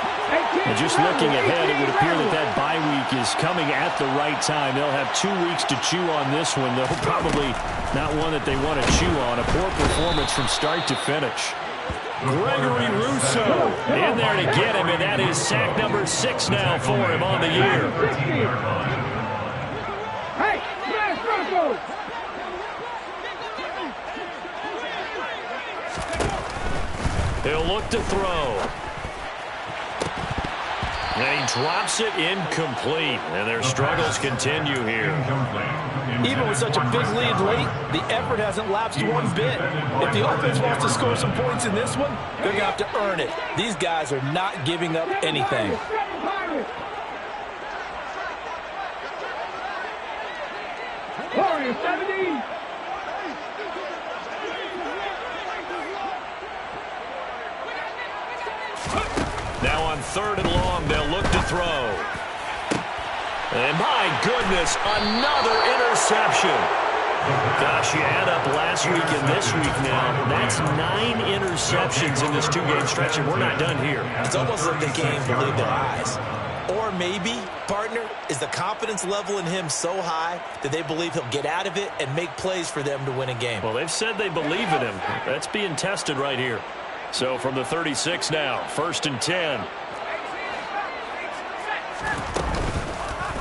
And just looking ahead, it would appear that bye week is coming at the right time. They'll have 2 weeks to chew on this one, though probably not one that they want to chew on. A poor performance from start to finish. Gregory Rousseau in there to get him, and that is sack number 6 now for him on the year. Hey, smash Rousseau! He'll look to throw. And he drops it incomplete. And their struggles continue here. Even with such a big lead late, the effort hasn't lapsed one bit. If the offense wants to score some points in this one, they're going to have to earn it. These guys are not giving up anything. Warriors 17. Now on 3rd and long, they'll look to throw. And my goodness, another interception. Gosh, you add up last week and this week now. That's 9 interceptions in this 2-game stretch, and we're not done here. It's almost like the game believed their eyes. Or maybe, partner, is the confidence level in him so high that they believe he'll get out of it and make plays for them to win a game. Well, they've said they believe in him. That's being tested right here. So from the 36 now, 1st and 10.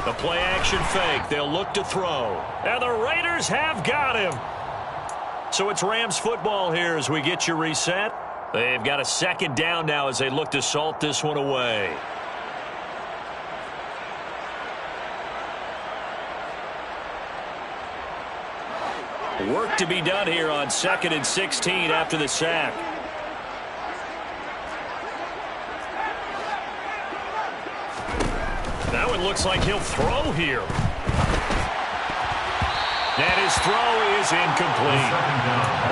The play action fake. They'll look to throw. And the Raiders have got him. So it's Rams football here as we get you reset. They've got a 2nd down now as they look to salt this one away. Work to be done here on 2nd and 16 after the sack. Now it looks like he'll throw here. And his throw is incomplete.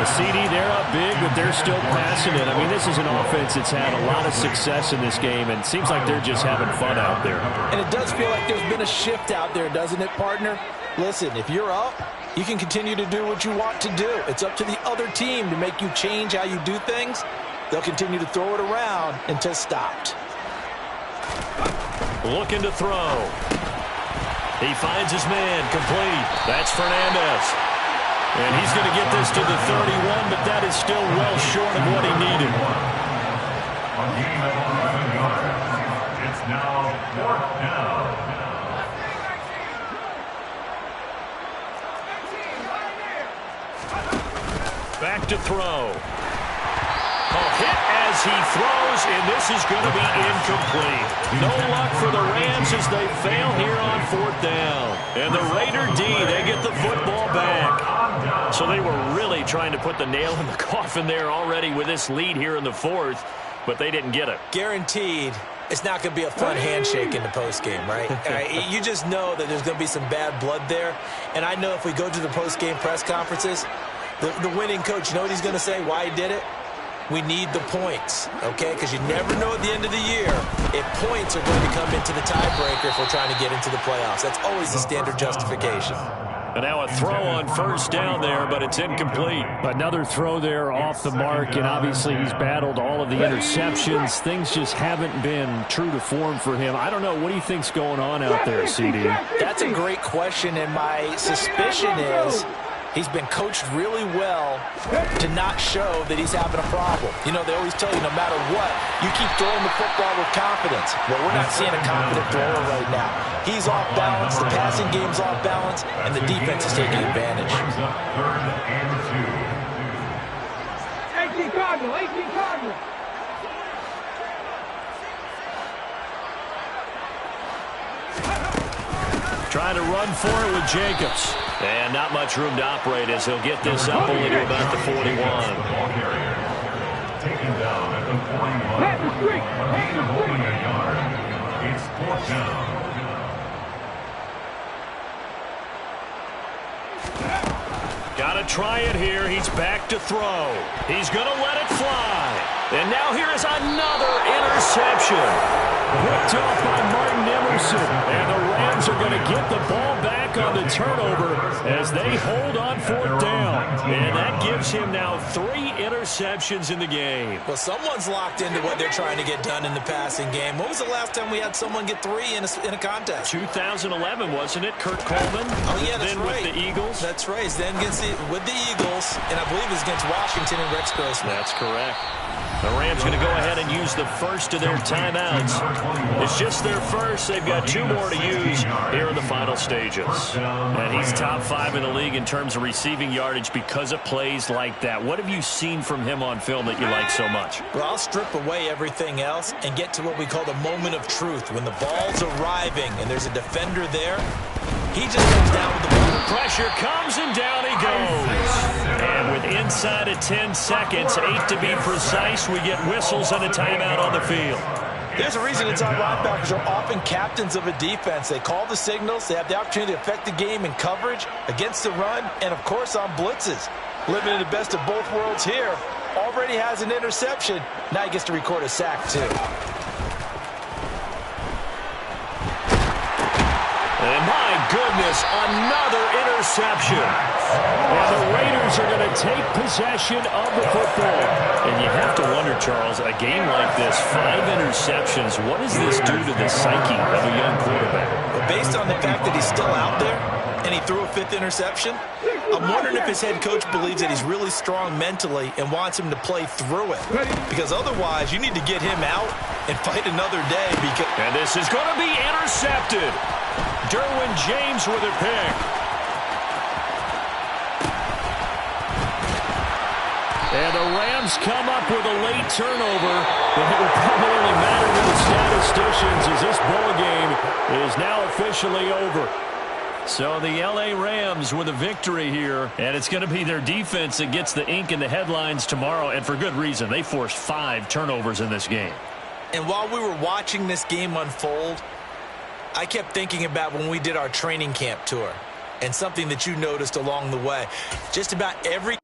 The CD, they're up big, but they're still passing it. I mean, this is an offense that's had a lot of success in this game, and it seems like they're just having fun out there. And it does feel like there's been a shift out there, doesn't it, partner? Listen, if you're up, you can continue to do what you want to do. It's up to the other team to make you change how you do things. They'll continue to throw it around until stopped. Looking to throw. He finds his man, complete. That's Fernandez. And he's going to get this to the 31, but that is still well short of what he needed. On game at 11 yards. It's now 4th down. Back to throw. A hit as he throws, and this is going to be incomplete. No luck for the Rams as they fail here on 4th down. And the Raider D, they get the football back. So they were really trying to put the nail in the coffin there already with this lead here in the 4th, but they didn't get it. Guaranteed, it's not going to be a fun handshake in the postgame, right? You just know that there's going to be some bad blood there. And I know if we go to the postgame press conferences, the winning coach, you know what he's going to say, why he did it? We need the points, okay? Because you never know at the end of the year if points are going to come into the tiebreaker if we're trying to get into the playoffs. That's always the standard justification. And now a throw on 1st down there, but it's incomplete. Another throw there off the mark, and obviously he's battled all of the interceptions. Things just haven't been true to form for him. I don't know. What do you think's going on out there, CD? That's a great question, and my suspicion is He's been coached really well to not show that he's having a problem. You know, they always tell you no matter what, you keep throwing the football with confidence. Well, we're not seeing a confident thrower right now. He's off balance, the passing game's off balance, and the defense is taking advantage. 18 Cardinal, 18 Cardinal. Trying to run for it with Jacobs. And not much room to operate as he'll get this up only to about the 41. Taken down at the 41. Pat the streak. Gain of only a yard. It's 4th down. Got to try it here. He's back to throw. He's going to let it fly. And now here is another interception. Picked off by Martin Emerson. And the Rams are going to get the ball back on the turnover as they hold on 4th down. And that gives him now 3 interceptions in the game. Well, someone's locked into what they're trying to get done in the passing game. When was the last time we had someone get 3 in a contest? 2011, wasn't it? Kurt Coleman? Oh, yeah, that's then right. With the Eagles? That's right. Then with the Eagles, and I believe it was against Washington and Rex Grossman. That's correct. The Rams going to go ahead and use the first of their timeouts. It's just their first. They've got 2 more to use here in the final stages. And he's top 5 in the league in terms of receiving yardage because of plays like that. What have you seen from him on film that you like so much? Well, I'll strip away everything else and get to what we call the moment of truth. When the ball's arriving and there's a defender there, he just comes down with the ball. Pressure comes and down he goes. And with inside of 10 seconds, 8 to be precise, we get whistles and a timeout on the field. There's a reason inside linebackers are often captains of a defense. They call the signals. They have the opportunity to affect the game in coverage, against the run, and, of course, on blitzes. Living in the best of both worlds here. Already has an interception. Now he gets to record a sack, too. And my goodness, another interception. And the Raiders are going to take possession of the football. And you have to wonder, Charles, a game like this, 5 interceptions, what does this do to the psyche of a young quarterback? Well, based on the fact that he's still out there and he threw a 5th interception, I'm wondering if his head coach believes that he's really strong mentally and wants him to play through it. Because otherwise, you need to get him out and fight another day. And this is going to be intercepted. Derwin James with a pick. And the Rams come up with a late turnover, but it will probably only matter to the statisticians as this ball game is now officially over. So the L.A. Rams with a victory here, and it's going to be their defense that gets the ink in the headlines tomorrow, and for good reason. They forced 5 turnovers in this game. And while we were watching this game unfold, I kept thinking about when we did our training camp tour and something that you noticed along the way. Just about every